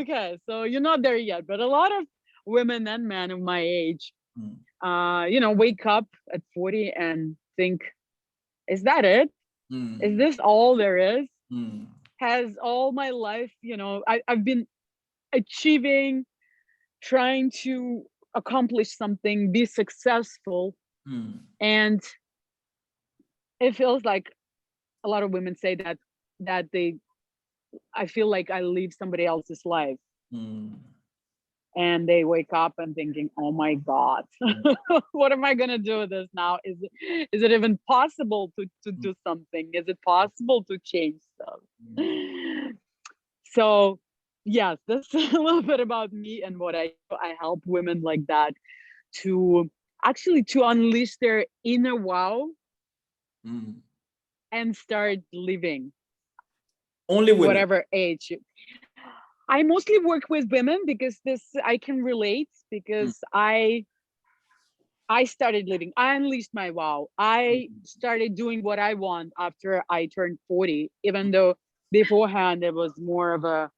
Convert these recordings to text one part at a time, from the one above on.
okay, so you're not there yet, but a lot of women and men of my age, Mm, wake up at 40 and think, is that it? Is mm, this all there is? mm, Has all my life, I've been achieving, trying to accomplish something, be successful. mm, And it feels like a lot of women say that I feel like I live somebody else's life. mm, And they wake up and thinking, oh my God, mm, what am I gonna do with this now? Is it even possible to mm, do something? Is it possible to change stuff? mm. So yes, that's a little bit about me and what I do. I help women like that to actually to unleash their inner wow Mm. and start living Only women. whatever age. I mostly work with women because this I can relate Mm, because I started living. I unleashed my wow. I mm, started doing what I want after I turned 40, even though beforehand it was more of a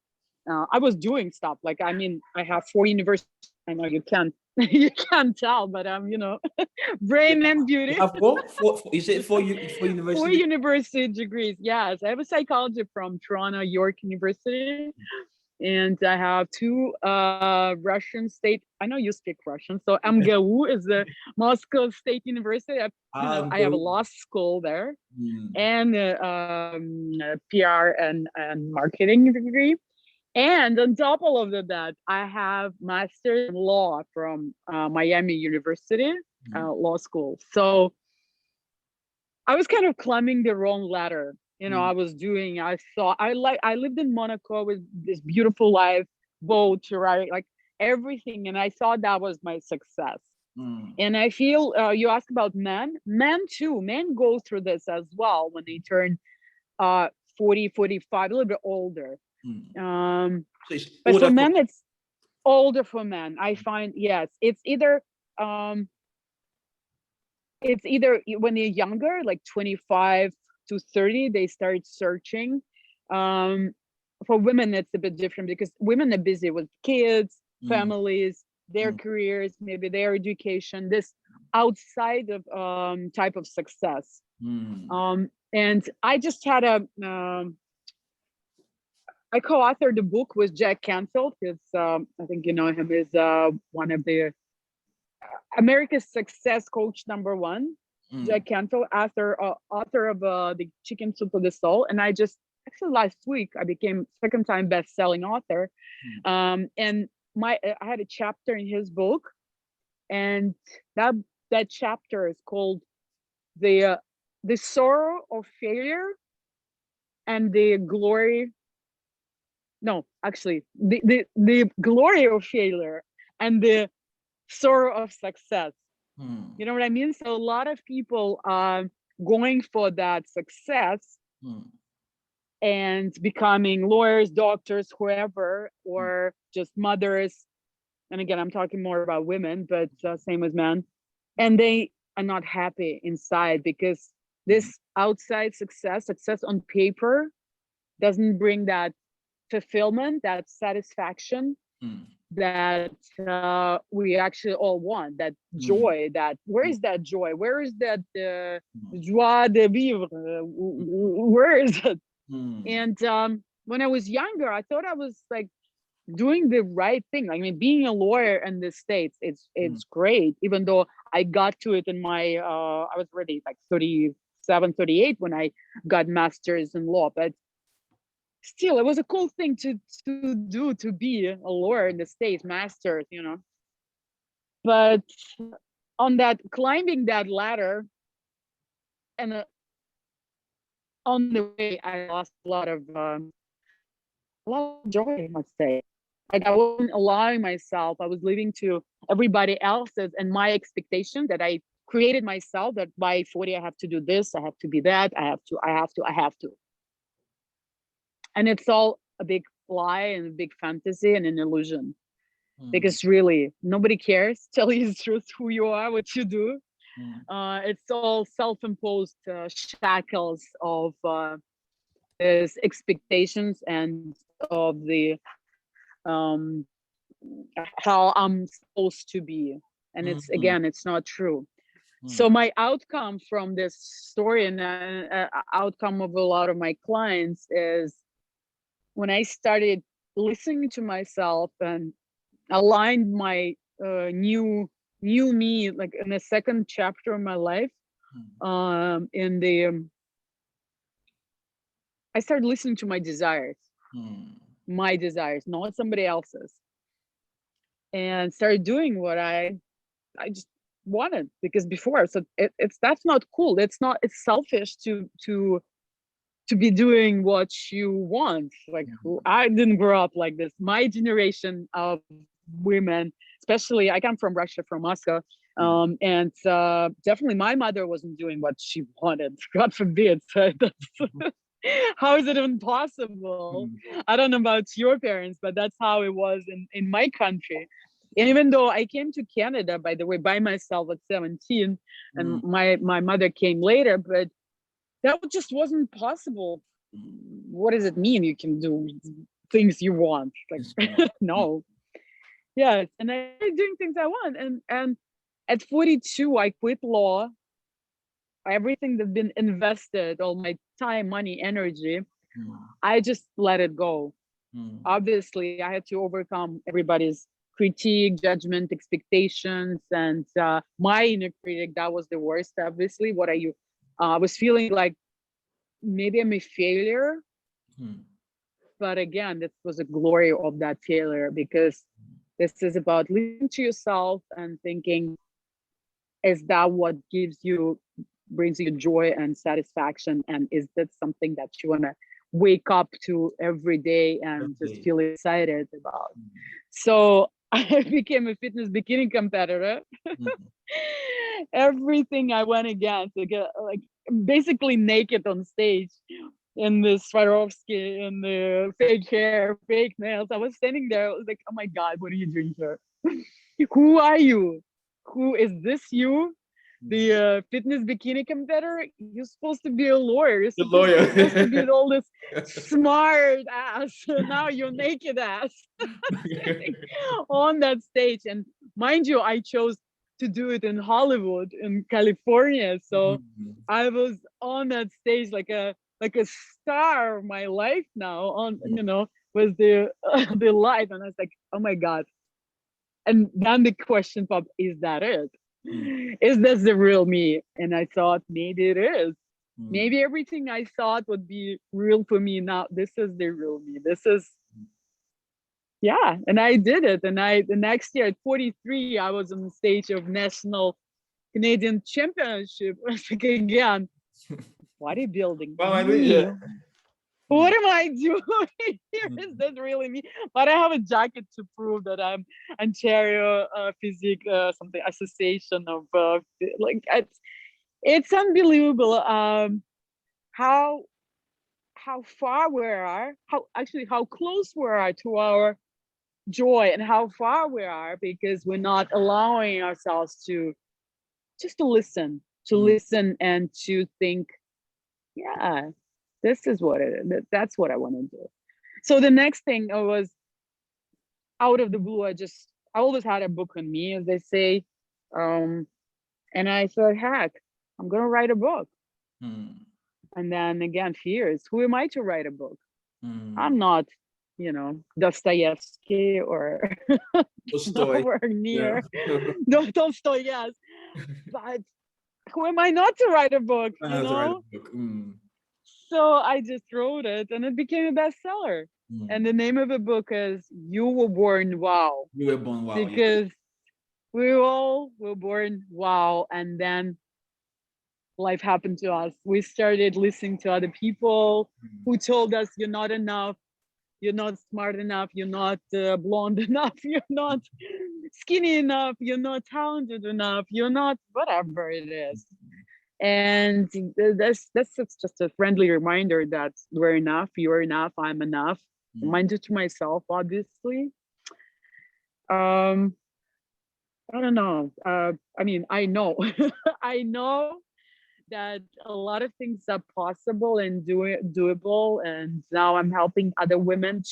I was doing stuff. Like, I mean, I have 4 universities. I know you can't you can't tell, but You brain have, and you beauty. have what? You said for Four university? university degrees. Yes, I have a psychology from Toronto York University, and I have two Russian state. I know you speak Russian, so MGU is the Moscow State University. I have a Go. law school there Mm, and a PR and marketing degree. And on top of that, I have master's in law from Miami University mm, Law School. So I was kind of climbing the wrong ladder. mm, I was doing, I lived in Monaco with this beautiful life, boat, right? Like everything. And I thought that was my success. mm, And I feel you ask about men too. Men go through this as well when they turn uh, 40, 45, a little bit older. mm. Um, So it's but older for for men, it's older for men. I find, yes, um, it's either when they're younger, like 25 to 30, they start searching. Um, for women, it's a bit different because women are busy with kids, mm, families, their mm, careers, maybe their education, this outside of type of success. mm, And I just had I co-authored a book with Jack Canfield because I think you know him is one of the America's Success Coach number one, mm, Jack Canfield, author of the Chicken Soup for the Soul. And I just actually last week I became second time best-selling author. mm, And I had a chapter in his book, and that that chapter is called the the sorrow of failure and the glory. No, actually, the glory of failure and the sorrow of success. mm, You know what I mean? So a lot of people are going for that success mm, and becoming lawyers, doctors, whoever, mm, or just mothers. And again, I'm talking more about women, but same with men. And they are not happy inside because mm, this outside success on paper, doesn't bring that fulfillment, that satisfaction mm, that we actually all want, that mm, joy, that where is that joy, where is that mm, joie de vivre, where is it? mm, And when I was younger, I thought I was like doing the right thing. I mean, being a lawyer in the States, mm, it's great, even though I got to it in my I was already like 37, 38 when I got master's in law. But still, it was a cool thing to do, to be a lawyer in the States, masters. But on that, climbing that ladder, and on the way, I lost a lot of joy, I must say. Like, I wasn't allowing myself. I was living to everybody else's and my expectation that I created myself, that by 40 I have to do this, I have to be that, I have to. And it's all a big lie and a big fantasy and an illusion. mm, Because really, nobody cares. Tell you the truth, who you are, what you do. mm, It's all self-imposed shackles of these expectations and of the um, how I'm supposed to be. And it's, mm, again, it's not true. So mm, my outcome from this story, and outcome of a lot of my clients, is when I started listening to myself and aligned my new me, like in a second chapter of my life, in the I started listening to mm, my desires, not somebody else's, and started doing what I just wanted. Because before, so it's that's not cool. It's selfish to be doing what you want. Like, I didn't grow up like this. My generation of women, especially, I come from Russia, from Moscow, mm, and definitely my mother wasn't doing what she wanted. God forbid. So that's, how is it even possible? mm, I don't know about your parents, but that's how it was in my country. And even though I came to Canada, by the way, by myself at 17, mm, and my mother came later, but that just wasn't possible. mm. What does it mean you can do things you want? Yes, Like, ma'am. Mm, no. Yes, and I started doing things I want. And at 42, I quit law. Everything that's been invested, all my time, money, energy, mm, I just let it go. mm, Obviously, I had to overcome everybody's critique, judgment, expectations, and my inner critic. That was the worst. Obviously, what are you? I was feeling like maybe I'm a failure. mm, But again, this was a glory of that failure, because this is about listening to yourself and thinking, is that what brings you joy and satisfaction? And is that something that you want to wake up to every day and just okay. feel excited about? Mm, So I became a fitness bikini competitor. mm, Everything I went against, like basically naked on stage in the Swarovski and the fake hair, fake nails. I was standing there. I was like, oh my God, what are you doing here? Who are you? Who is this? You? mm. The fitness bikini competitor? You're supposed to be a lawyer. You're The supposed to be lawyer. all this smart ass. Now you're naked ass standing on that stage. And mind you, I chose to do it in Hollywood, in California. So Mm, I was on that stage like a star of my life now, on, mm, with the the light. And I was like, oh my God. And then the question popped, is that it? mm, Is this the real me? And I thought, maybe it is. mm, Maybe everything I thought would be real for me now, this is the real me. This is, yeah. And I did it. And the next year at 43, I was on the stage of National Canadian Championship. I was like, again, bodybuilding, Well, I mean, me. yeah. What Mm, am I doing here? Is mm, that really me? But I have a jacket to prove that I'm Ontario Physique something association of like it's unbelievable how far we are, how close we are to our joy, and how far we are because we're not allowing ourselves to just to mm, listen and to think, yeah, this is what it is. That's what I want to do. So the next thing was, out of the blue, I always had a book on me, as they say. Um, and I thought, heck, I'm gonna write a book. mm, And then again, fears. Who am I to write a book? mm. I'm not, Dostoevsky or Tolstoy. nowhere Yeah. near. No, Tolstoy, yes. But who am I not to write a book, I have to write a book. Mm, So I just wrote it and it became a bestseller. And mm. the name of the book is You Were Born Wow, You were born wow. Yeah. because we all were born wow. And then life happened to us. We started listening to other people Mm, who told us, you're not enough, you're not smart enough, you're not blonde enough, you're not skinny enough, you're not talented enough, you're not whatever it is. And that's just a friendly reminder that we're enough, you're enough, I'm enough. mm, Reminder to myself, obviously. um I don't know. I mean, I know. I know that a lot of things are possible and doable. And now I'm helping other women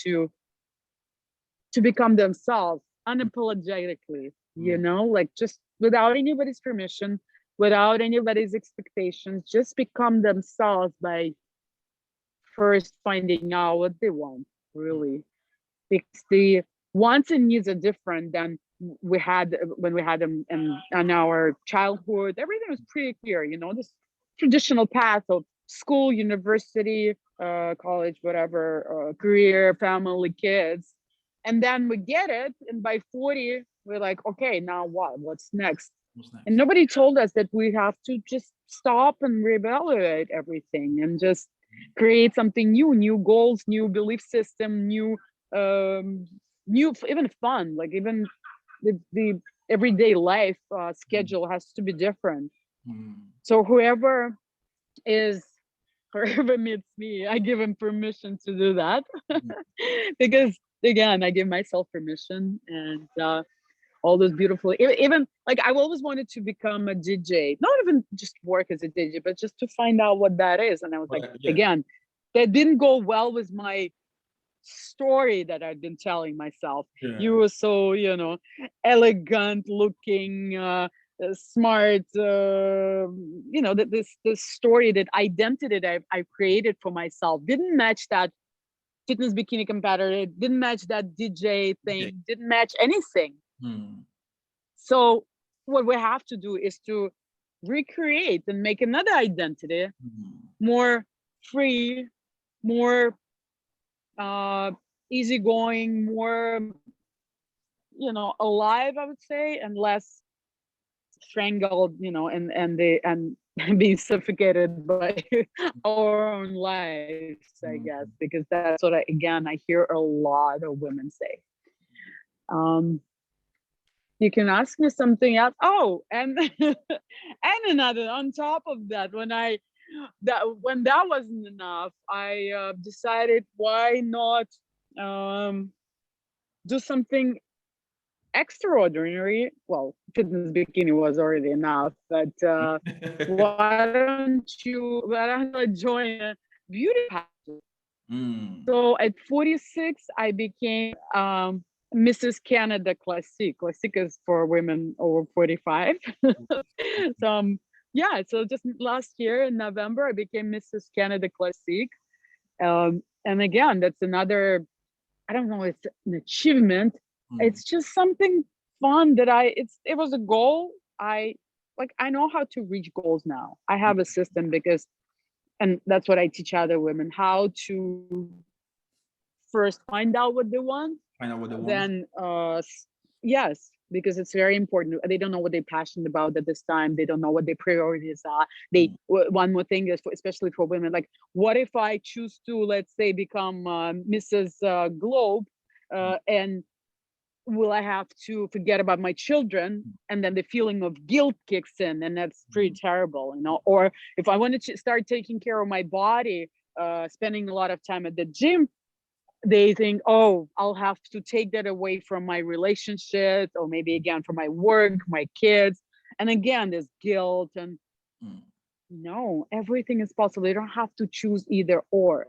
to become themselves unapologetically, you know, like just without anybody's permission, without anybody's expectations, just become themselves by first finding out what they want, really. Because the wants and needs are different than we had when we had them in our childhood. Everything was pretty clear, you know, this traditional path of school, university, college, whatever, career, family, kids. And then we get it, and by 40, we're like, okay, now what? What's next? What's And next? nobody told us that we have to just stop and reevaluate everything and just create something new, new goals, new belief system, new new, even fun, like even the everyday life schedule has to be different. So whoever is whoever meets me, I give him permission to do that. Because again, I give myself permission, and all those beautiful, even like I've always wanted to become a DJ, not even just work as a DJ, but just to find out what that is. And I was like, Yeah. again, that didn't go well with my story that I've been telling myself. Yeah. You were so, you know, elegant looking, smart, you know, that this story, that identity that I've created for myself didn't match that fitness bikini competitor, didn't match that DJ thing, didn't match anything. So what we have to do is to recreate and make another identity, more free, more easygoing, more, you know, alive, I would say, and less strangled, you know, and being suffocated by our own lives, I guess, because that's what I hear a lot of women say. You can ask me something else. Oh, and and another on top of that, when that wasn't enough, I decided, why not do something extraordinary. Well, fitness bikini was already enough, but why don't I join a beauty pageant? So at 46, I became Mrs. Canada Classique. Classique is for women over 45. So yeah, so just last year in November, I became Mrs. Canada Classique. And again, that's another, I don't know, it's an achievement. It's just something fun that it was a goal. I know how to reach goals now. I have a system, because, and that's what I teach other women, how to first find out what they want. Then yes, because it's very important. They don't know what they're passionate about at this time. They don't know what their priorities are. One more thing is, especially for women, like, what if I choose to, let's say, become Mrs. Globe, and will I have to forget about my children? And then the feeling of guilt kicks in, and that's pretty terrible, you know. Or if I wanted to start taking care of my body, spending a lot of time at the gym, they think, oh, I'll have to take that away from my relationship, or maybe again from my work, my kids. And again, there's guilt. And no, everything is possible. You don't have to choose either or.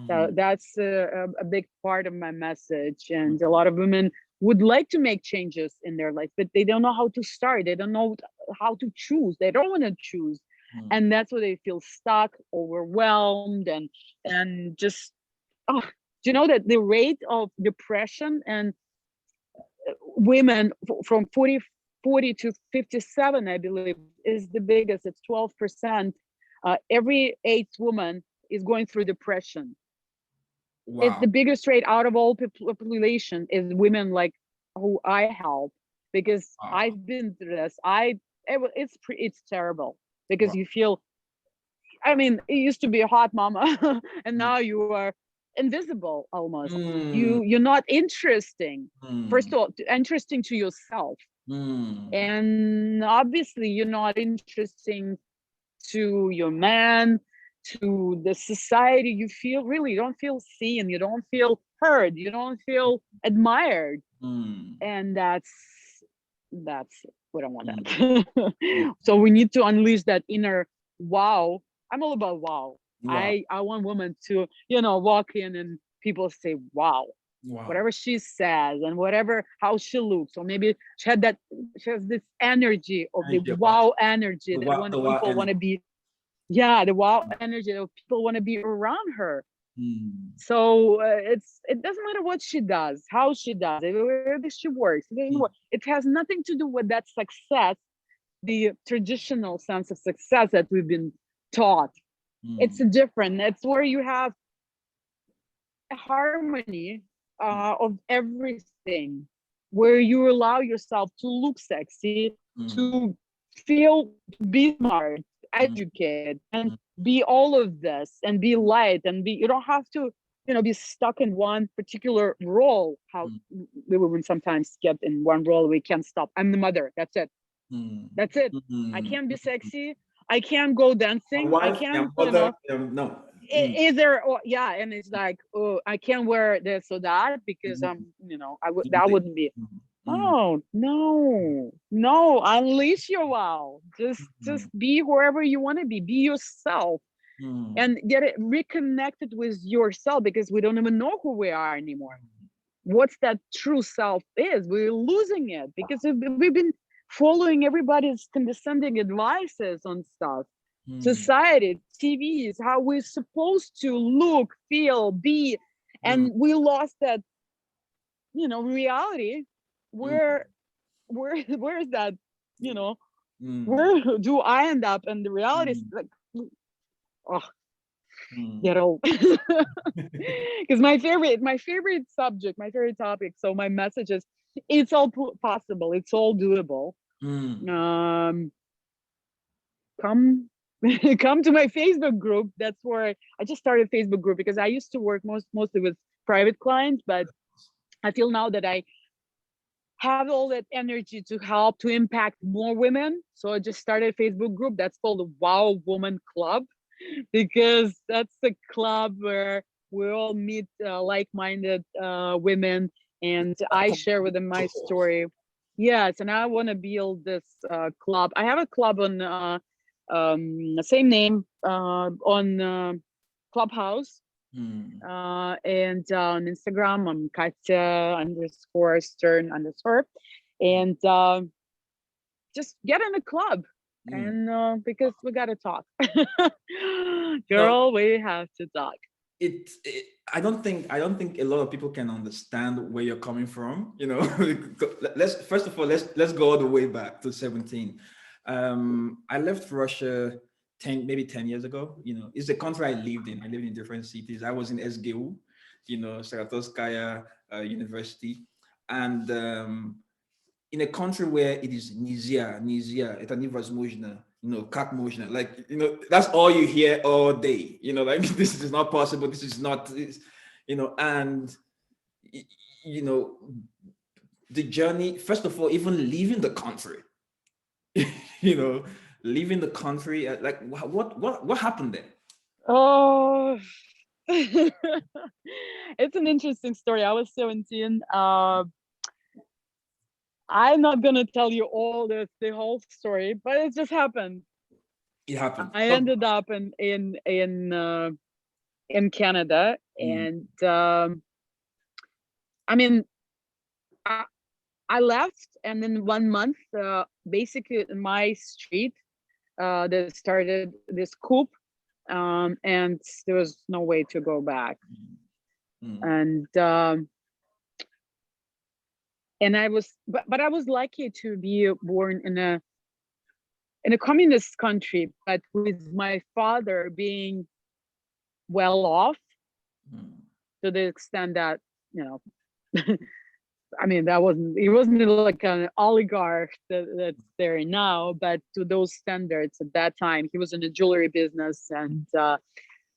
So that's a big part of my message. And a lot of women would like to make changes in their life, but they don't know how to start. They don't know how to choose. They don't want to choose. And that's why they feel stuck, overwhelmed, and just, oh, do you know that the rate of depression and women from 40 to 57, I believe, is the biggest. It's 12%. Every eighth woman is going through depression. Wow. It's the biggest rate out of all population is women like who I help, because I've been through this. It's terrible, because you feel, I mean, it used to be a hot mama and now you are invisible almost. You're not interesting. First of all, interesting to yourself. And obviously you're not interesting to your man, to the society. You don't feel seen, you don't feel heard, you don't feel admired. And that's we don't want that. So we need to unleash that inner wow. I'm all about wow. I want women to, walk in and people say, wow, Wow. whatever she says and whatever how she looks, or maybe she has this energy of the Energy about wow energy the that wow, when the wow people want energy. to be, yeah, the wow energy that people want to be around her. Mm, So it doesn't matter what she does, how she does it, where she works. mm, It has nothing to do with that success, the traditional sense of success that we've been taught. It's mm, different. It's where you have a harmony of everything, where you allow yourself to look sexy, mm, to feel, to be smart, mm, educated, and mm, be all of this, and be light, and be. You don't have to, be stuck in one particular role. How mm, we women sometimes get in one role, we can't stop. I'm the mother. That's it. mm, That's it. I mm. can't be sexy. I can't go Your dancing. I wife, your can't, mother, no. Mm, is there, or yeah, and it's like, oh, I can't wear this or that because mm, I would, that mm, wouldn't be. mm, Oh no, no, unleash your wow. Just mm, be whoever you want to be yourself, mm, and get it reconnected with yourself, because we don't even know who we are anymore. What's that true self is, we're losing it because we've been following everybody's condescending advices on stuff, mm, society, TV is how we're supposed to look, feel, be, mm, and we lost that, reality. mm, Where is that, you know, mm, where do I end up? And the reality is mm, like, oh, mm, get old. Because my favorite subject, my favorite topic. So my message is, it's all possible. It's all doable. mm. Um, come come to my Facebook group. That's where I just started a Facebook group, because I used to work mostly with private clients, but I feel now that I have all that energy to help to impact more women. So I just started a Facebook group that's called the Wow Woman Club, because that's a club where we all meet like-minded women, and I share with them my story. Yes, and I want to build this club. I have a club on the same name on Clubhouse, Mm. and on Instagram I'm Katia underscore Stern underscore, and just get in the club, Mm. and because we gotta talk. No, Girl, we have to talk. it I don't think a lot of people can understand where you're coming from. Let's first of all let's go all the way back to 17. I left Russia 10 years ago. It's the country I lived in. I lived in different cities. I was in SGU, Saratowskaya University, and in a country where it is Nizia, это невозможно, как можно, like, that's all you hear all day, like, this is not possible, this is not, and, you know, the journey, first of all, even leaving the country, you know, leaving the country, like, what happened there? Oh, it's an interesting story. I was 17. I'm not gonna tell you all the whole story, but it just happened. It happened. I ended up in Canada, Mm, and I mean, I, I left, and then 1 month, basically in my street, they started this coup, and there was no way to go back. mm, And I was, but I was lucky to be born in a communist country, but with my father being well off, mm, to the extent that, you know, I mean, he wasn't like an oligarch that's there now, but to those standards at that time, he was in the jewelry business. And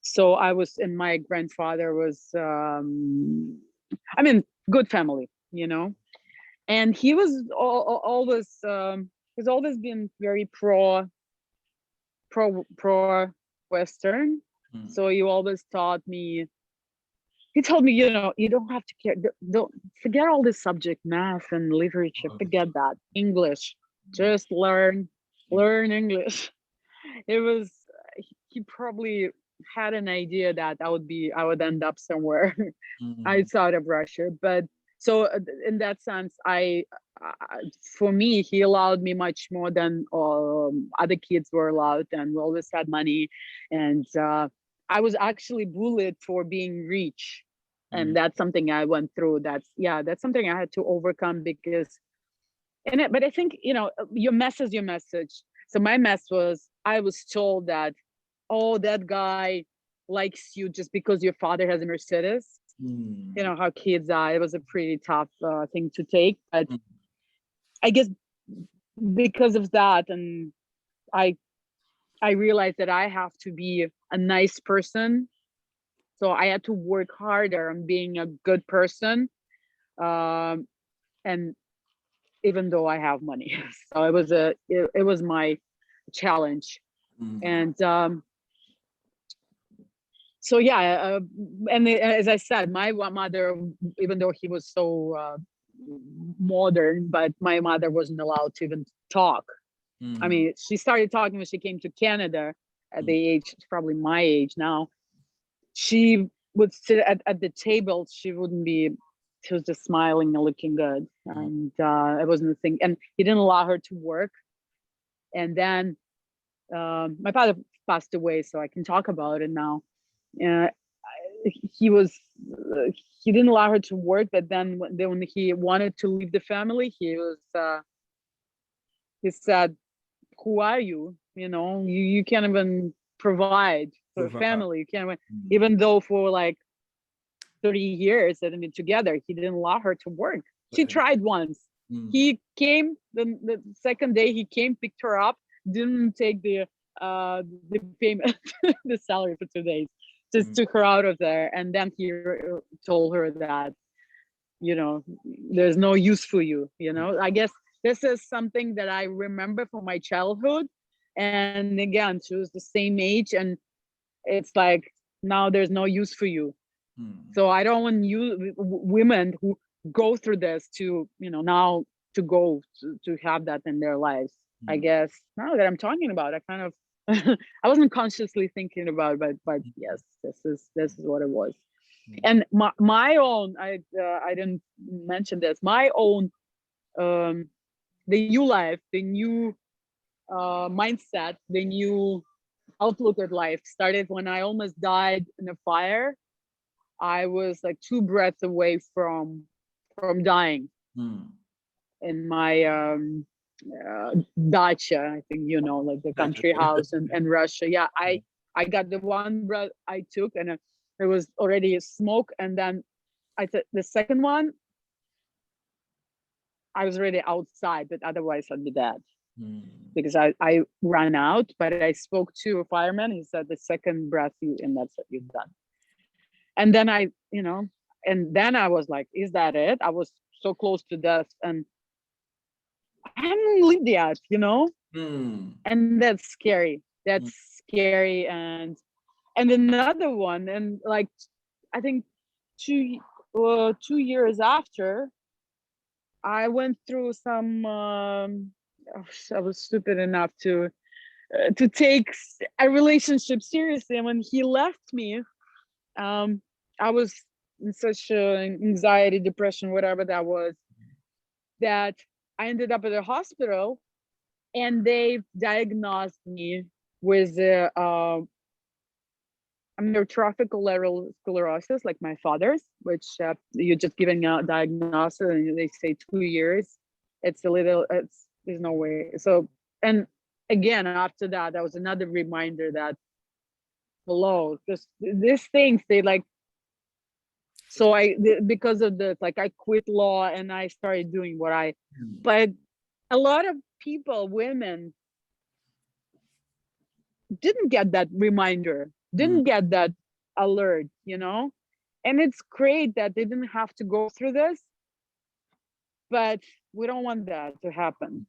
so I was, and my grandfather was, I mean, good family, and he was always, he's always been very pro Western. mm, So he always taught me, he told me, you don't have to care. Don't forget all this subject, math and literature. Forget that. English, just learn English. It was, he probably had an idea that I would end up somewhere Mm, outside of Russia. But so in that sense, uh, for me, he allowed me much more than other kids were allowed, and we always had money. And I was actually bullied for being rich, and mm, that's something I went through. That's something I had to overcome because, but I think, your mess is your message. So my mess was, I was told that, oh, that guy likes you just because your father has a Mercedes. You mm, know how kids are. It was a pretty tough thing to take, but mm, I guess because of that, and I I realized that I have to be a nice person. So I had to work harder on being a good person. Um, and even though I have money, so it was my challenge. mm, And so yeah, and as I said, my mother, even though he was so modern, but my mother wasn't allowed to even talk. I mm, mean, she started talking when she came to Canada at mm, the age, probably my age now. She would sit at the table. She was just smiling and looking good. mm, And it wasn't a thing. And he didn't allow her to work. And then my father passed away, so I can talk about it now. Uh, he was, uh, he didn't allow her to work, but then when he wanted to leave the family, he said, who are you? You can't even provide for a provide. family. You can't even, Mm, even though for like 30 years that they've been together, he didn't allow her to work. She tried once. mm, He came the second day he came, picked her up, didn't take the payment, the salary for 2 days, just mm, took her out of there. And then he told her that, you know, there's no use for you. I guess this is something that I remember from my childhood. And again, she was the same age, and it's like, now there's no use for you. mm, So I don't want you women who go through this to, now to go to have that in their lives. I mm, guess now that I'm talking about, I kind of I wasn't consciously thinking about it, but yes, this is what it was. mm, And my own, I didn't mention this. My own, um, the new life, the new mindset, the new outlook at life started when I almost died in a fire. I was like two breaths away from dying mm. in my dacha. I think like the Gotcha. country house in Russia. Yeah, I got the one breath I took, and it was already smoke, and then I took the second one. I was already outside, but otherwise I'd be dead Mm, because I ran out. But I spoke to a fireman. He said the second breath and that's it, you're done. And then I was like, is that it? I was so close to death, and I haven't lived yet, mm, and that's scary. mm, That's scary. And another one, and like, I think 2 years after, I went through some. I was stupid enough to take a relationship seriously, and when he left me, um, I was in such anxiety, depression, whatever that was, that I ended up at a hospital, and they diagnosed me with amyotrophic lateral sclerosis, like my father's, which you're just giving a diagnosis and they say 2 years. It's a little, there's no way. So, and again, after that, that was another reminder that, hello, just these things, they like, so because of this, like, I quit law and I started doing mm, but a lot of people, women, didn't get that reminder, mm, didn't get that alert, and it's great that they didn't have to go through this, but we don't want that to happen.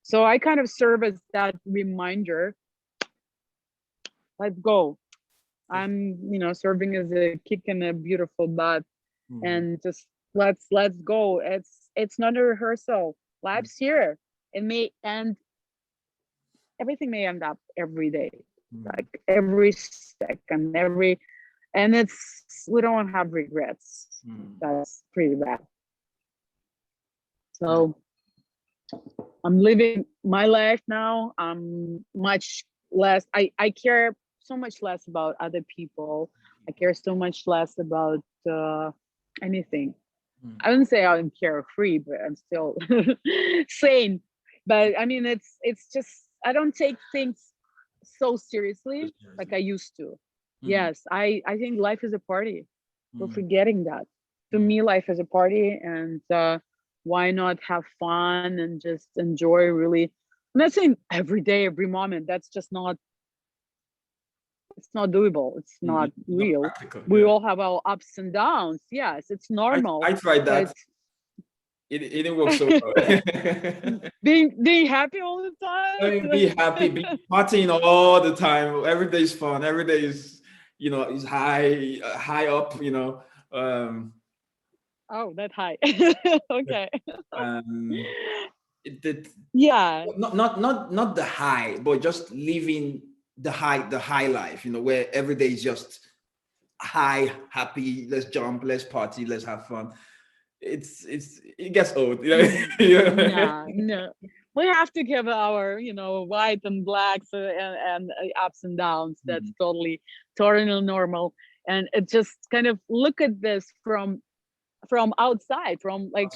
So I kind of serve as that reminder. Let's go. for I'm, serving as a kick in a beautiful butt, sure. and just let's go. It's not a rehearsal. Mm, Life's here. It may end. Everything may end up every day. like every second, and we don't have regrets. That's pretty bad. So I'm living my life now. I'm much less, I care so much less about other people. I care so much less about anything. I wouldn't say I'm carefree, but I'm still sane. But I mean, it's just, I don't take things so seriously like I used to. Yes, I think life is a party. We're forgetting that. To me, life is a party, and why not have fun and just enjoy, really. I'm not saying every day, every moment. That's just not, it's not doable. It's not real. Practical, we all have our ups and downs. Yes, it's normal. I tried that. It didn't work so well. being happy all the time. I mean, be happy, be partying all the time. Every day is fun. Every day is, is high up. Oh, that high. Okay. Yeah. Not the high, but just living the high life. Where every day is just high, happy. Let's jump, let's party, let's have fun. It gets old. No. We have to give our, white and blacks and ups and downs. That's totally normal. And it just kind of look at this from outside, from like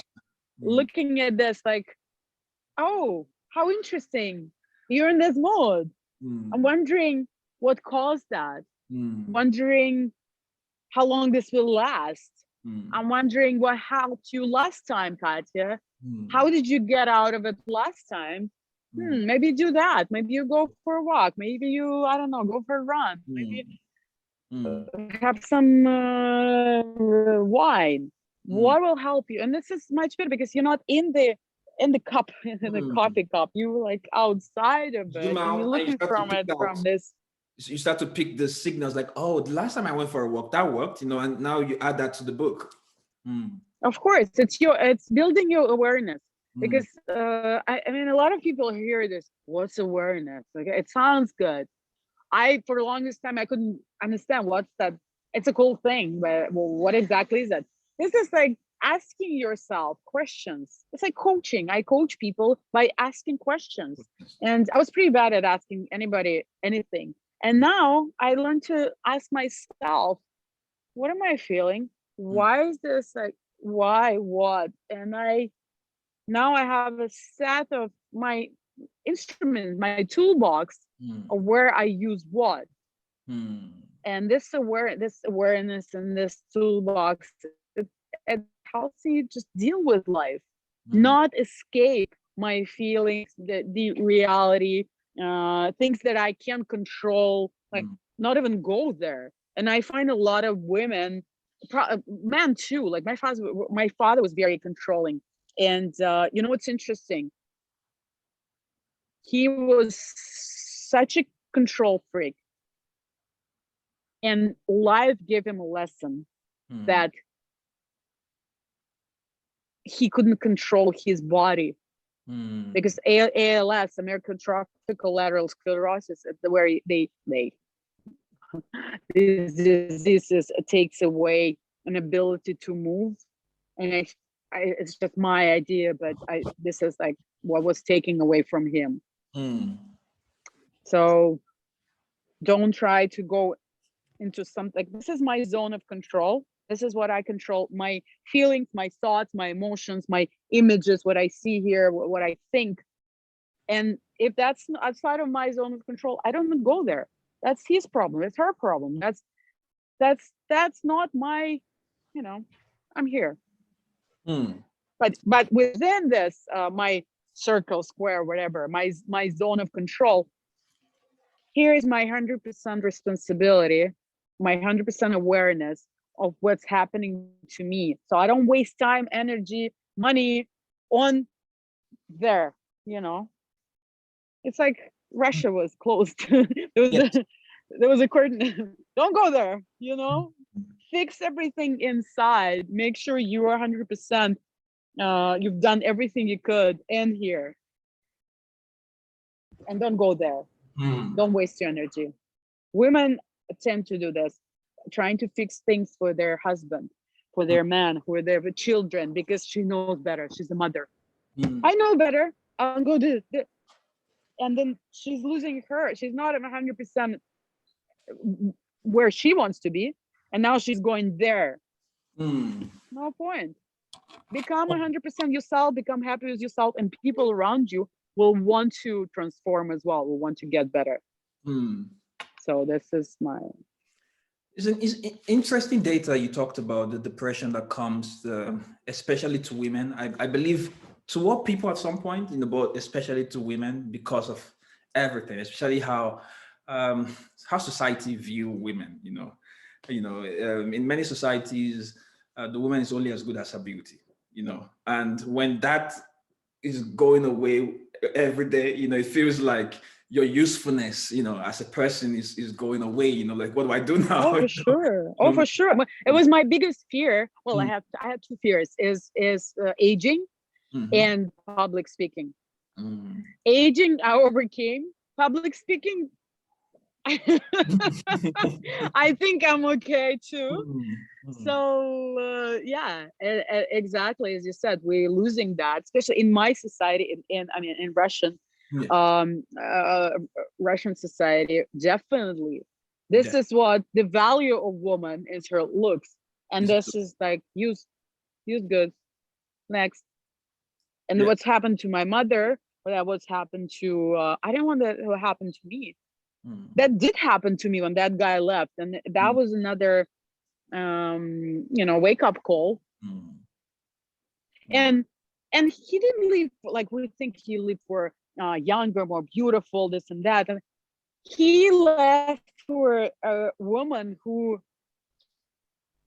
looking at this like, oh, how interesting. You're in this mode. I'm wondering what caused that. Wondering how long this will last. I'm wondering what helped you last time, Katia. How did you get out of it last time? Maybe do that. Maybe you go for a walk. Maybe you, I don't know, go for a run. Maybe have some wine. What will help you? And this is much better because you're not in the cup, in the coffee cup. You're like outside of it. And you're looking from it from this. You start to pick the signals like, oh, the last time I went for a walk, that worked, and now you add that to the book. Of course, it's building your awareness, because I mean, a lot of people hear this. What's awareness? Like, it sounds good. For the longest time, I couldn't understand what's that. It's a cool thing, but what exactly is that? This is like asking yourself questions. It's like coaching. I coach people by asking questions, and I was pretty bad at asking anybody anything. And now I learned to ask myself, what am I feeling? Why is this like, why, what? And now I have a set of my instruments, my toolbox of where I use what. And this awareness and this toolbox, it helps you just deal with life, not escape my feelings, the reality, things that I can't control, like not even go there. And I find a lot of women, men too, like my father was very controlling. And what's interesting? He was such a control freak. And life gave him a lesson that he couldn't control his body. Because ALS, American Trophical Lateral Sclerosis, where these diseases takes away an ability to move. And it's just my idea, but this is like what was taking away from him. So don't try to go into something. This is my zone of control. This is what I control: my feelings, my thoughts, my emotions, my images, what I see here, what I think. And if that's outside of my zone of control, I don't go there. That's his problem. It's her problem. That's not my, I'm here. But within this, my circle, square, whatever, my zone of control, here is my 100% responsibility, my 100% awareness of what's happening to me. So I don't waste time, energy, money on there, It's like Russia was closed. there was a curtain. Don't go there, Fix everything inside. Make sure you are 100%. You've done everything you could in here. And don't go there. Don't waste your energy. Women tend to do this, trying to fix things for their husband, for their man, for their children, because she knows better. She's a mother. I know better. I'll go do this. And then she's losing her. She's not 100% where she wants to be. And now she's going there. No point. Become 100% yourself, become happy with yourself, and people around you will want to transform as well, will want to get better. So this is my... It's interesting data you talked about, the depression that comes, especially to women. I believe to all people at some point, but especially to women because of everything, especially how society view women. In many societies, the woman is only as good as her beauty. And when that is going away every day, it feels like your usefulness, as a person is going away, like, what do I do now? Oh, for sure. Oh, for sure. It was my biggest fear. Well, I had two fears, is aging and public speaking. Aging, I overcame. Public speaking, I think I'm okay too. So yeah, exactly as you said, we're losing that, especially in my society, in Russian, Russian society. Definitely, this is what the value of woman is, her looks, and this is like use good next. And what's happened to my mother, or what's happened to I didn't want that to happen to me. That did happen to me when that guy left, and that was another wake up call. And he didn't leave like we think he lived for younger, more beautiful, this and that. And he left for a woman who,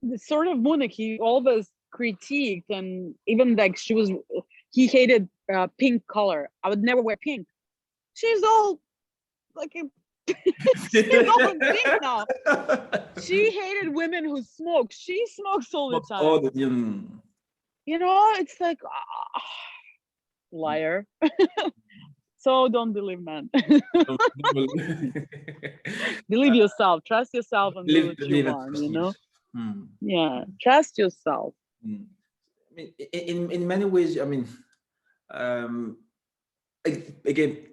the sort of woman he always critiqued, and even like he hated pink color. I would never wear pink. She's all like she's all in pink now. She hated women who smoke. She smokes all the time. It's like liar. So don't believe men. Believe yourself. Trust yourself and do what you want. Yeah, trust yourself. I mean, in many ways, again,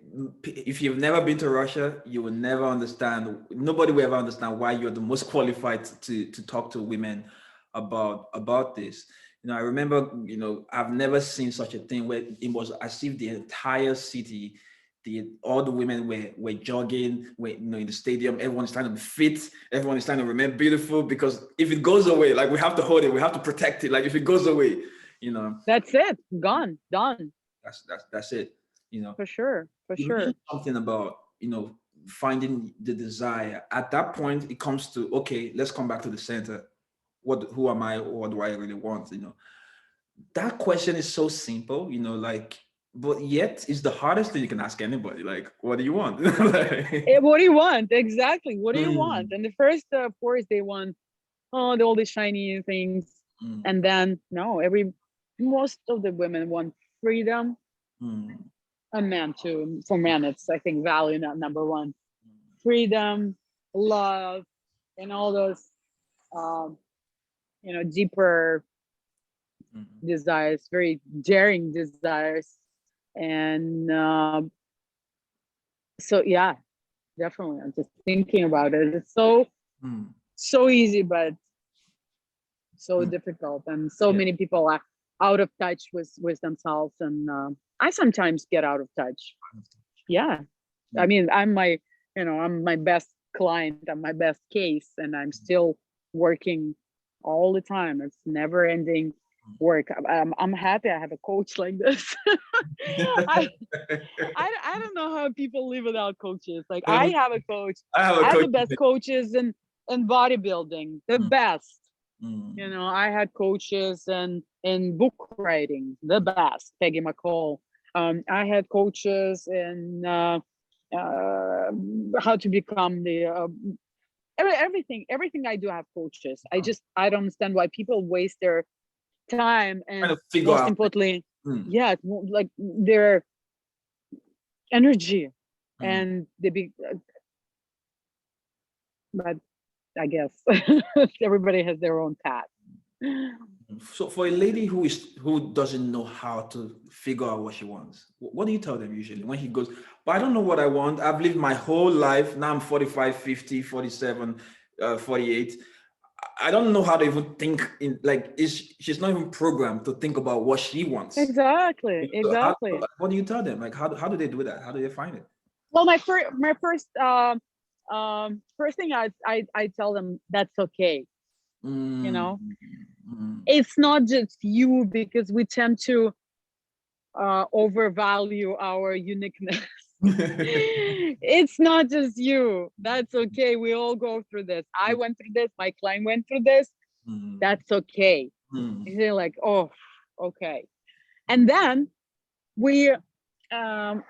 if you've never been to Russia, you will never understand. Nobody will ever understand why you're the most qualified to talk to women about this. I remember, I've never seen such a thing where it was as if the entire city, all the women were jogging, in the stadium. Everyone is trying to be fit. Everyone is trying to remain beautiful, because if it goes away, like, we have to hold it, we have to protect it. Like, if it goes away, that's it, gone, done. That's it. For sure. Something about finding the desire. At that point, it comes to, okay, let's come back to the center. Who am I? What do I really want? That question is so simple, but yet it's the hardest thing you can ask anybody. Like, what do you want? What do you want? Exactly. What do you want? And the first, of course, they want all these shiny things, and then no, most of the women want freedom. And men too. For men, it's, I think, value number one. Freedom, love, and all those deeper desires, very daring desires. And so yeah, definitely, I'm just thinking about it. It's so easy, but so difficult, and so many people are out of touch with themselves, and I sometimes get out of touch. I mean, I'm my best client, I'm my best case, and I'm still working all the time. It's never ending work. I'm happy I have a coach like this. I don't know how people live without coaches. Like, I have a coach. I have the best coaches in bodybuilding, the best. I had coaches in book writing, the best, Peggy McCall. I had coaches in how to become the everything I do, have coaches. I don't understand why people waste their time, and most importantly, like their energy, and they but I guess everybody has their own path. So for a lady who doesn't know how to figure out what she wants, what do you tell them usually when he goes, but I don't know what I want. I've lived my whole life. Now I'm 45, 50, 47, 48. I don't know how to even think in like she's not even programmed to think about what she wants. Exactly, So exactly. what do you tell them? Like how do they do that? How do they find it? Well, my first thing I tell them, that's okay. You Mm, know, mm, it's not just you, because we tend to overvalue our uniqueness. It's not just you. That's okay. We all go through this. I went through this. My client went through this. mm, That's okay. mm, They're like, oh, okay. And then we um,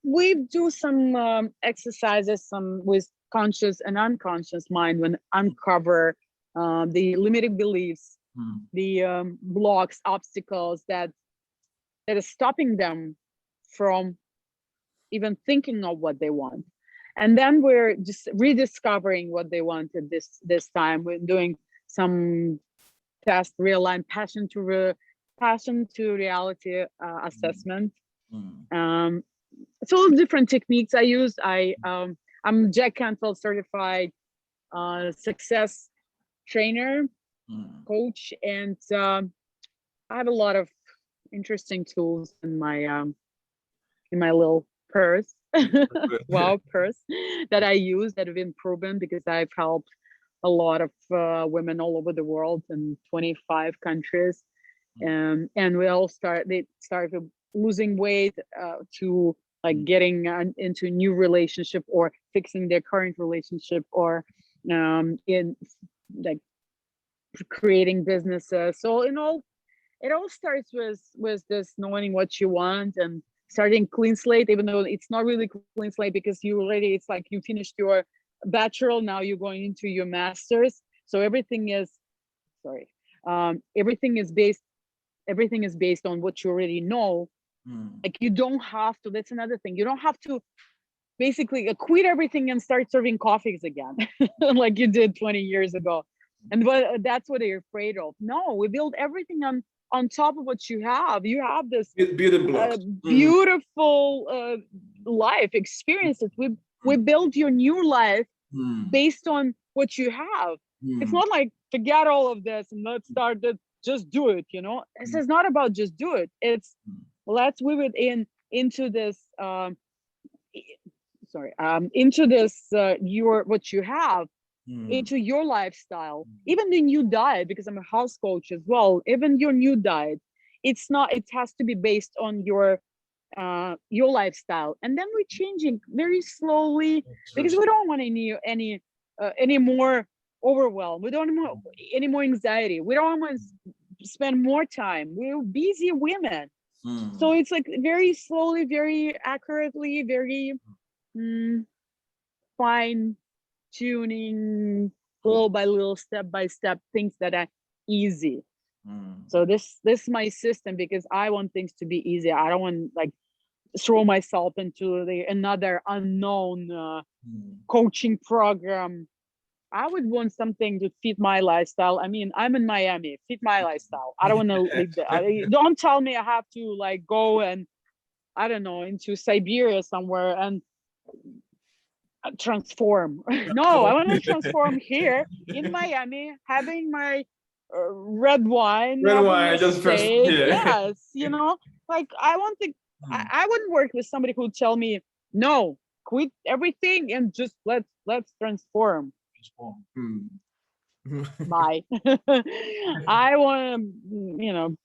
we do some exercises, some with conscious and unconscious mind, when uncover the limiting beliefs, mm, the blocks, obstacles that is stopping them from even thinking of what they want. And then we're just rediscovering what they wanted this time. We're doing some test, realign passion to reality assessment. mm, um, it's all different techniques I use. I'm Jack Canfield certified success trainer, mm. coach, and I have a lot of interesting tools in my little purse. Wow, purse that I use, that have been proven, because I've helped a lot of women all over the world in 25 countries. And they start losing weight, to like getting into a new relationship, or fixing their current relationship, or in like creating businesses. So it all starts with this knowing what you want, and starting clean slate, even though it's not really clean slate, because you already, it's like you finished your bachelor, now you're going into your master's. So everything is, sorry, everything is based on what you already know. Mm. Like, you don't have to, that's another thing, you don't have to basically quit everything and start serving coffees again like you did 20 years ago. And that's what they're afraid of. No, we build everything on top of what you have. You have this Building blocks. Mm, beautiful life experiences. We build your new life mm, based on what you have. It's mm, not like, forget all of this and let's start it, just do it. This is not about just do it. It's, let's weave it into this into this your what you have, mm, into your lifestyle. Even the new diet, because I'm a health coach as well, even your new diet, it has to be based on your lifestyle. And then we're changing very slowly, because we don't want any more overwhelm. We don't want any more anxiety. We don't want to spend more time. We're busy women. So mm. it's like very slowly, very accurately, very fine tuning, little by little, step by step, things that are easy. Mm. So this is my system, because I want things to be easy. I don't want like throw myself into another unknown Mm. coaching program. I would want something to fit my lifestyle. I mean, I'm in Miami, fit my lifestyle. I don't want to leave don't tell me I have to like go and, I don't know, into Siberia somewhere and transform. No, I want to transform here in Miami, having my red wine, Red having a wine, just first steak. here. Yes, like I want to. I, Mm. I wouldn't work with somebody who would tell me, no, quit everything and just let's transform. Mm. Bye. I want to,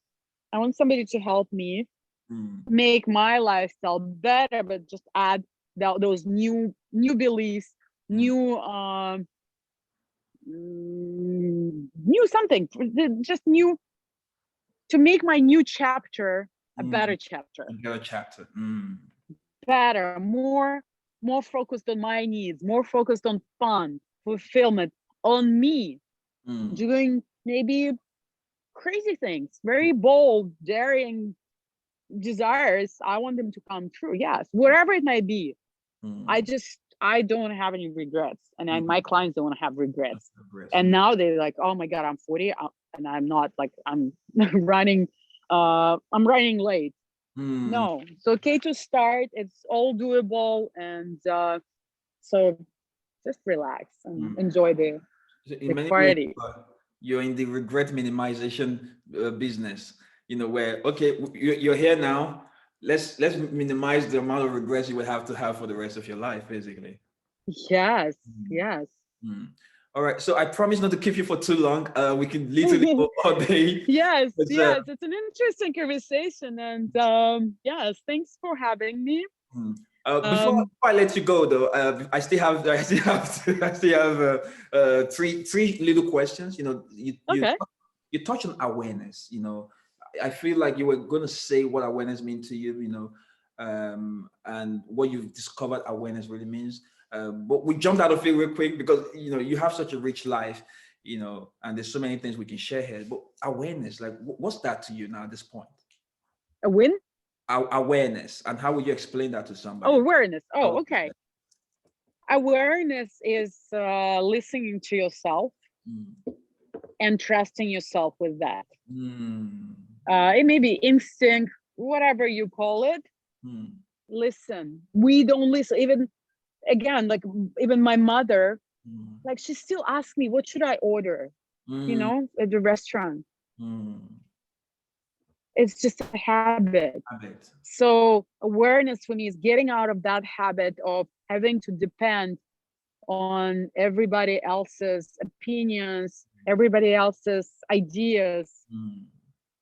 I want somebody to help me Mm. make my lifestyle better, but just add those new beliefs, Mm. new new something, just new, to make my new chapter a better Mm. chapter, Another chapter. Mm. better, more focused on my needs, more focused on fun, fulfillment, on me, Mm. doing maybe crazy things, very bold, daring desires. I want them to come true. Yes, wherever it may be. Mm. I just I don't have any regrets, and my Mm. clients don't have regrets. Progress. And now they're like, "Oh my God, I'm 40, and I'm not like I'm running. I'm running late." Mm. No, it's okay to start. It's all doable, and so just relax and Mm. enjoy So in the many ways, party. you're in the regret minimization business. Where okay, you're here now. Let's minimize the amount of regrets you will have to have for the rest of your life, basically. Yes, Mm. yes. Mm. All right. So I promise not to keep you for too long. We can literally go all day. Yes, But, yes. It's an interesting conversation, and yes, thanks for having me. mm. Before Um, I let you go, though, I still have I still have three little questions. okay. You touch on awareness. I feel like you were going to say what awareness means to you. And what you've discovered awareness really means. But we jumped out of it real quick because you have such a rich life. And there's so many things we can share here. But awareness, like, what's that to you now at this point? A win? Awareness, and how would you explain that to Oh, somebody? awareness. Oh, okay. Awareness. Awareness is listening to yourself Mm. and trusting yourself with that. Mm. It may be instinct, whatever you call it. Mm. Listen. We don't listen. Even again, like even my mother, Mm. like she still asks me, what should I order? Mm. At the restaurant. Mm. It's just a habit. Habit. So awareness for me is getting out of that habit of having to depend on everybody else's opinions, everybody else's ideas, Mm.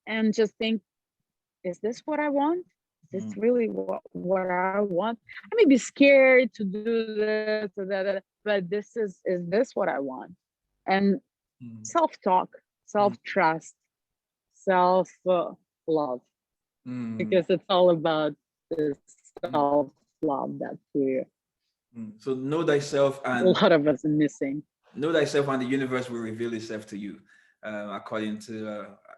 and just think, is this what I want? Is Mm. this really what I want? I may be scared to do this or that, but is this what I want? And Mm. self-talk, Mm. self-trust, self-love, Mm. because it's all about the Mm. self-love that So know thyself, a and lot of us are missing. the universe will reveal itself to you, according to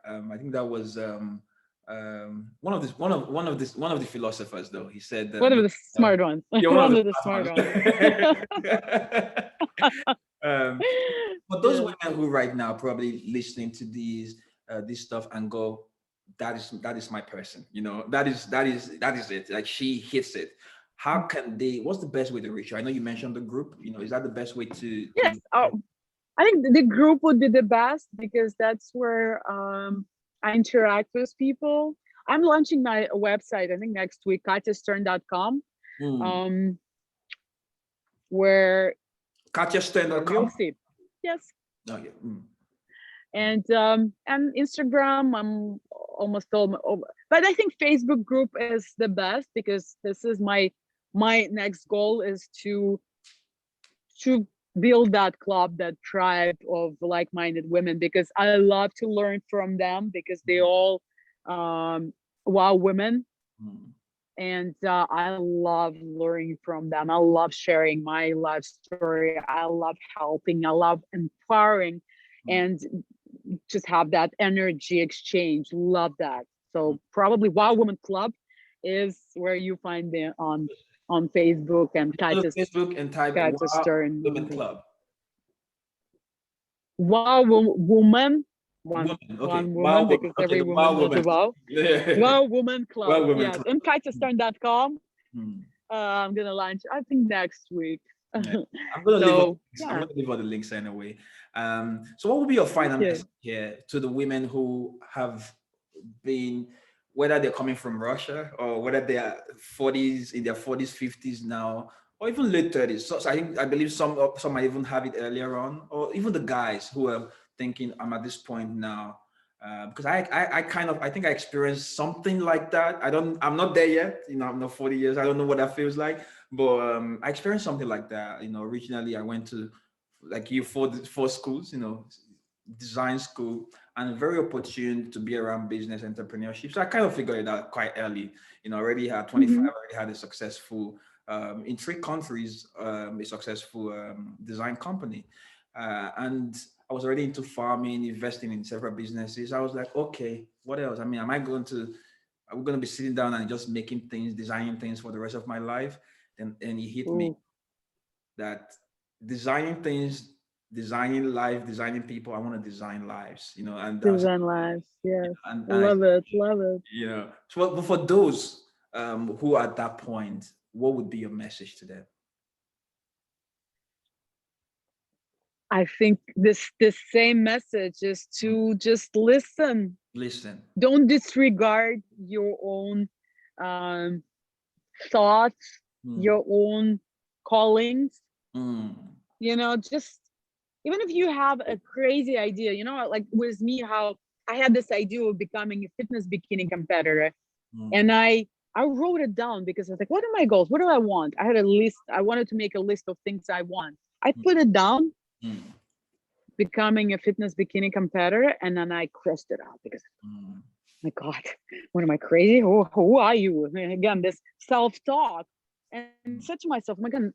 I think that was one of the philosophers, though. He said One know of the thyself. smart ones. You're one of One the of the smart ones. smart ones. For those Yeah. women who right now probably listening to this stuff and go, that is my person, that is it, like she hits it. How can they, what's the best way to reach her? I know you mentioned the group, is that the best way to Yes. Oh, I think the group would be the best because that's where I interact with people. I'm launching my website, I think next week, katiastern.com, Mm. um, where you'll KatiaStern.com. see. Yes. Oh yeah. Mm. And Instagram, I'm almost all, but I think Facebook group is the best because this is my next goal is to build that club, that tribe of like-minded women, because I love to learn from them because they all wow women, Mm. and I love learning from them. I love sharing my life story. I love helping. I love empowering, Mm. and just have that energy exchange. Love that. So probably Wow Woman Club is where you find me on Facebook, and Go to Facebook and type Katia Wow Stern Women on the Club. Wow Woman, Woman, okay. one Wow woman, Woman. because Okay, every the Wow woman has a Woman. wow. Yeah. Wow Woman Club, Wow Women yes, Club. and katiastern.com. Mm. I'm gonna launch, I think, next week. Yeah. I'm gonna leave all So the links. I'm yeah, gonna leave all the links anyway. So what would be your thank final you. message here to the women who have been, whether they're coming from Russia or whether they are 40s, in their 40s, 50s now, or even late 30s. So I believe some might even have it earlier on, or even the guys who are thinking, I'm at this point now. Because I kind of, I think I experienced something like that. I'm not there yet. I'm not 40 years. I don't know what that feels like, but I experienced something like that. Originally I went to, like you, four schools, design school, and very opportune to be around business entrepreneurship. So I kind of figured it out quite early. Already at 25, Hmm. already had a successful, in 3 countries, a successful design company. And I was already into farming, investing in several businesses. I was like, okay, what else? I mean, are we going to be sitting down and just making things, designing things for the rest of my life? And he hit me. Ooh. that designing things, designing life, designing people. I want to design lives, and that's, Design lives. Yes. and I, Love it. Love it. So but for those who are at that point, what would be your message to them? I think this same message is to just listen. Listen. Don't disregard your own um, thoughts, your own callings. Mm. Just even if you have a crazy idea, like with me, how I had this idea of becoming a fitness bikini competitor, and I wrote it down because I was like, what are my goals? What do I want? I had a list. I wanted to make a list of things I want. I put it down, becoming a fitness bikini competitor, and then I crossed it out because, my God, what am I crazy? Who are you? And again, this self-talk, and said to myself, my God,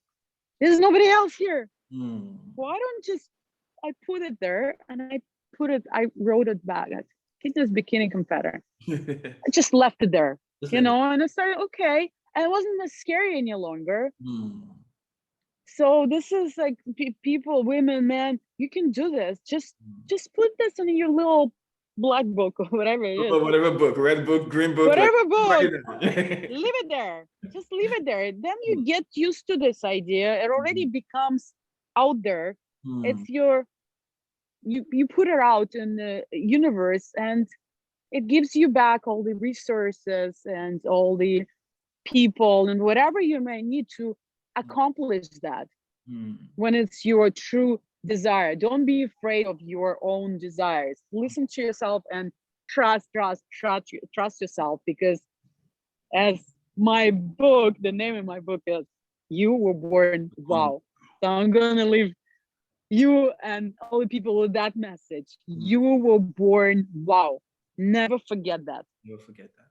there's nobody else here. Why don't just I put it there, and I wrote it back as fitness bikini competitor. I just left it there, and I started, okay, and it wasn't as scary any longer. So this is like people, women, men, you can do this. Just put this in your little black book or whatever it is. Whatever book, red book, green book, whatever book, leave it there. Just leave it there. Then you get used to this idea. It already becomes out there. It's you put it out in the universe, and it gives you back all the resources and all the people and whatever you may need to accomplish that. When it's your true desire, don't be afraid of your own desires. Listen to yourself and trust yourself, because as my book, the name of my book is You Were Born Wow. So I'm gonna leave you and all the people with that message. You were born wow. Never forget that. Never forget that.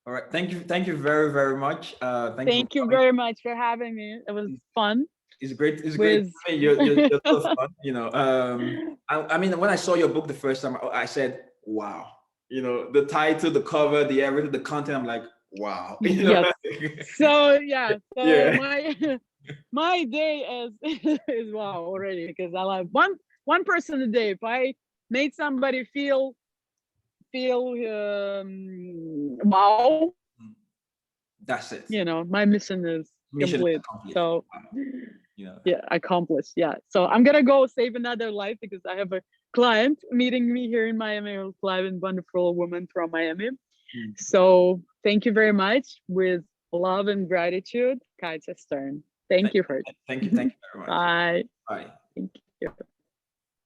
All right. Thank you very, very much. Thank you very much for having me. It was fun. It's great. It's great. I mean, you're so fun. I mean, when I saw your book the first time, I said, "Wow!" The title, the cover, the everything, the content. I'm like, "Wow!" Yes. So yeah. So Yeah. my day is wow already, because I like one person a day. If I made somebody feel wow, That's it. my mission is complete. accomplished. So Wow. yeah, accomplished. Yeah. So I'm gonna go save another life, because I have a client meeting me here in Miami, a client, wonderful woman from Miami. So thank you very much. With love and gratitude, Katia Stern. Thank you for it. Thank you very much. Bye. Bye. Thank you.